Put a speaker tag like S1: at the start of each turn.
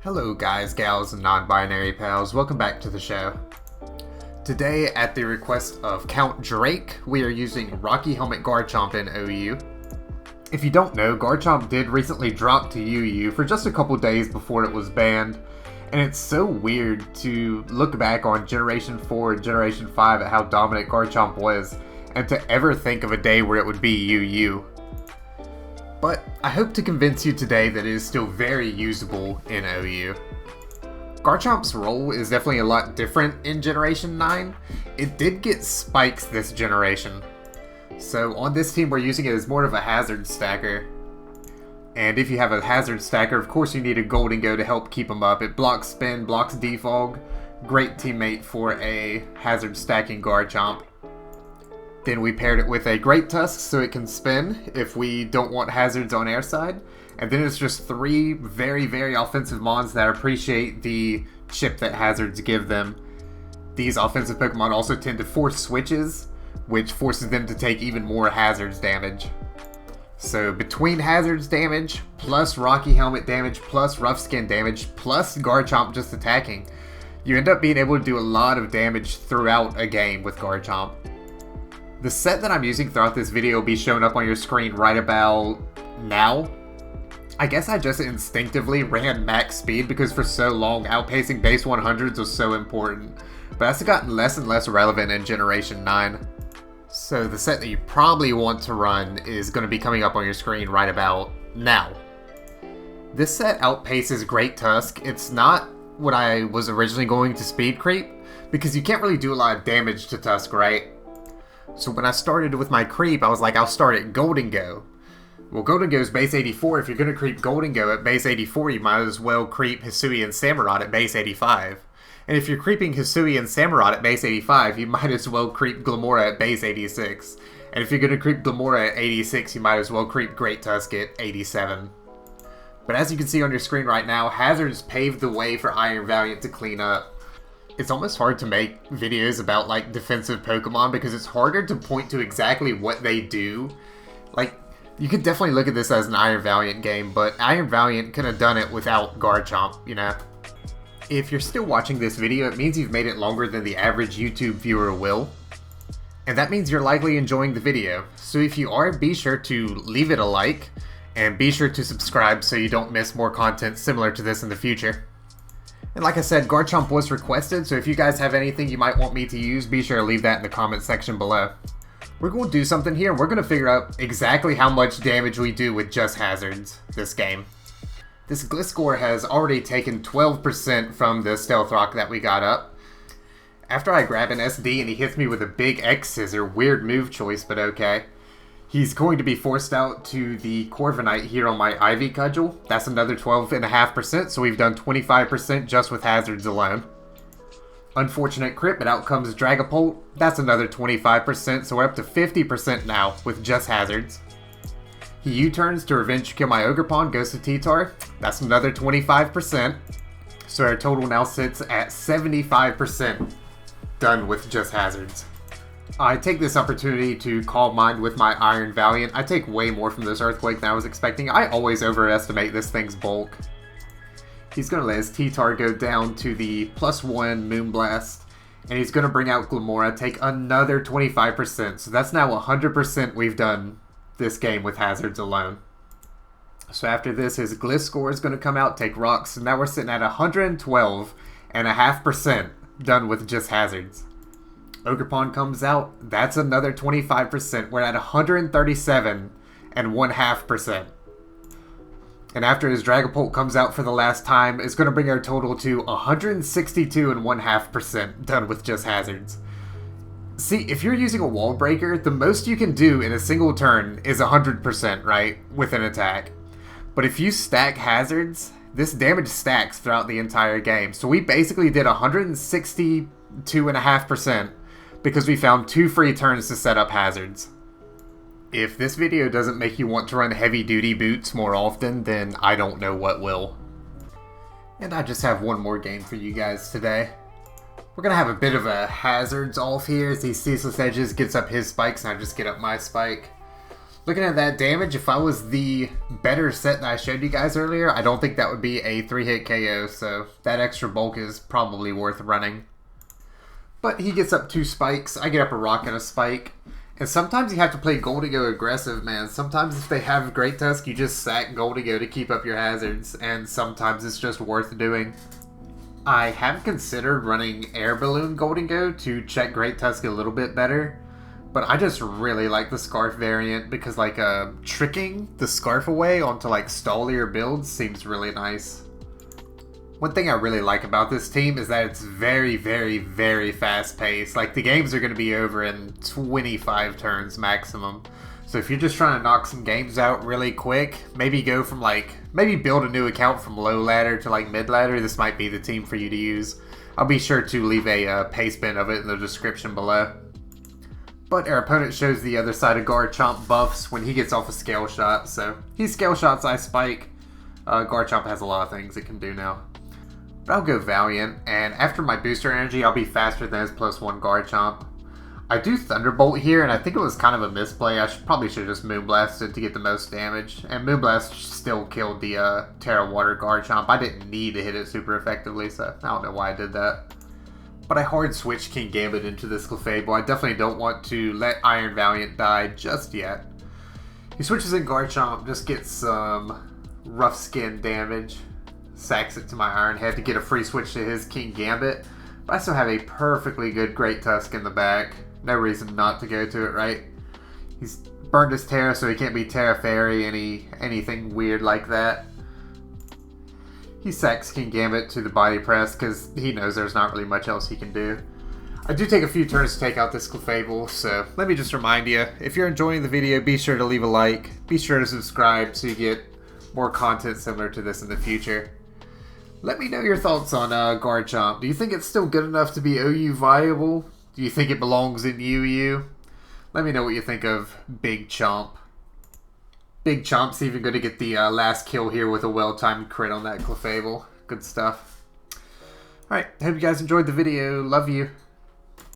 S1: Hello guys, gals, and non-binary pals, welcome back to the show. Today, at the request of Count Drake, we are using Rocky Helmet Garchomp in OU. If you don't know, Garchomp did recently drop to UU for just a couple days before it was banned, and it's so weird to look back on Generation 4 and Generation 5 at how dominant Garchomp was, and to ever think of a day where it would be UU. But I hope to convince you today that it is still very usable in OU. Garchomp's role is definitely a lot different in Generation 9. It did get spikes this generation. So on this team we're using it as more of a hazard stacker. And if you have a hazard stacker, of course you need a Golden Go to help keep him up. It blocks spin, blocks defog. Great teammate for a hazard stacking Garchomp. Then we paired it with a Great Tusk so it can spin if we don't want hazards on air side. And then it's just three very offensive mons that appreciate the chip that hazards give them. These offensive Pokemon also tend to force switches, which forces them to take even more hazards damage. So between hazards damage, plus Rocky Helmet damage, plus Rough Skin damage, plus Garchomp just attacking, you end up being able to do a lot of damage throughout a game with Garchomp. The set that I'm using throughout this video will be shown up on your screen right about now. I guess I just instinctively ran max speed because for so long outpacing base 100s was so important, but that's gotten less and less relevant in Generation 9. So the set that you probably want to run is going to be coming up on your screen right about now. This set outpaces Great Tusk. It's not what I was originally going to speed creep, because you can't really do a lot of damage to Tusk, right? So when I started with my creep, I was like, I'll start at Golden Go. Well, Golden Go is base 84. If you're going to creep Golden Go at base 84, you might as well creep Hisui and Samurott at base 85. And if you're creeping Hisui and Samurott at base 85, you might as well creep Glamora at base 86. And if you're going to creep Glamora at 86, you might as well creep Great Tusk at 87. But as you can see on your screen right now, hazards paved the way for Iron Valiant to clean up. It's almost hard to make videos about like defensive Pokemon because it's harder to point to exactly what they do. Like, you could definitely look at this as an Iron Valiant game, but Iron Valiant could have done it without Garchomp, you know? If you're still watching this video, it means you've made it longer than the average YouTube viewer will. And that means you're likely enjoying the video. So if you are, be sure to leave it a like, and be sure to subscribe so you don't miss more content similar to this in the future. And like I said, Garchomp was requested, so if you guys have anything you might want me to use, be sure to leave that in the comment section below. We're going to do something here. We're going to figure out exactly how much damage we do with just hazards this game. This Gliscor has already taken 12% from the Stealth Rock that we got up. After I grab an SD and he hits me with a big X Scissor, weird move choice, but okay. He's going to be forced out to the Corviknight here on my Ivy Cudgel. That's another 12.5%, so we've done 25% just with hazards alone. Unfortunate crit, but out comes Dragapult. That's another 25%, so we're up to 50% now with just hazards. He U-turns to revenge kill my Ogerpon, goes to T-Tar. That's another 25%. So our total now sits at 75% done with just hazards. I take this opportunity to calm mind with my Iron Valiant. I take way more from this Earthquake than I was expecting. I always overestimate this thing's bulk. He's going to let his T-Tar go down to the +1 Moonblast. And he's going to bring out Glamora, take another 25%. So that's now 100% we've done this game with hazards alone. So after this, his Gliscor is going to come out, take rocks. So now we're sitting at 112.5% done with just hazards. Ogerpon comes out, that's another 25%. We're at 137.5%. And after his Dragapult comes out for the last time, it's going to bring our total to 162.5% done with just hazards. See, if you're using a wall breaker, the most you can do in a single turn is 100%, right? With an attack. But if you stack hazards, this damage stacks throughout the entire game. So we basically did 162.5%. because we found 2 free turns to set up hazards. If this video doesn't make you want to run heavy duty boots more often, then I don't know what will. And I just have one more game for you guys today. We're going to have a bit of a hazards off here as he Ceaseless Edges gets up his spikes and I just get up my spike. Looking at that damage, if I was the better set that I showed you guys earlier, I don't think that would be a 3-hit KO, so that extra bulk is probably worth running. But he gets up 2 spikes, I get up a rock and a spike. And sometimes you have to play Goldigo aggressive, man. Sometimes if they have Great Tusk, you just sack Goldigo to keep up your hazards, and sometimes it's just worth doing. I have considered running Air Balloon Goldigo to check Great Tusk a little bit better. But I just really like the Scarf variant because like tricking the Scarf away onto like stallier builds seems really nice. One thing I really like about this team is that it's very, very, very fast paced. Like the games are going to be over in 25 turns maximum. So if you're just trying to knock some games out really quick, maybe go from maybe build a new account from low ladder to like mid ladder, this might be the team for you to use. I'll be sure to leave a paste bin of it in the description below. But our opponent shows the other side of Garchomp buffs when he gets off a Scale Shot. So he Scale Shots, I Spike. Garchomp has a lot of things it can do now. But I'll go Valiant, and after my booster energy, I'll be faster than his +1 Garchomp. I do Thunderbolt here, and I think it was kind of a misplay. I probably should have just Moonblasted to get the most damage. And Moonblast still killed the Terra Water Garchomp. I didn't need to hit it super effectively, so I don't know why I did that. But I hard switched King Gambit into this Clefable. I definitely don't want to let Iron Valiant die just yet. He switches in Garchomp, just gets some rough skin damage. Sacks it to my Iron Head to get a free switch to his King Gambit. But I still have a perfectly good Great Tusk in the back. No reason not to go to it, right? He's burned his Terra, so he can't be Terra Fairy, anything weird like that. He sacks King Gambit to the Body Press because he knows there's not really much else he can do. I do take a few turns to take out this Clefable, so let me just remind you, if you're enjoying the video, be sure to leave a like. Be sure to subscribe so you get more content similar to this in the future. Let me know your thoughts on Garchomp. Do you think it's still good enough to be OU viable? Do you think it belongs in UU? Let me know what you think of Big Chomp. Big Chomp's even going to get the last kill here with a well-timed crit on that Clefable. Good stuff. Alright, hope you guys enjoyed the video. Love you.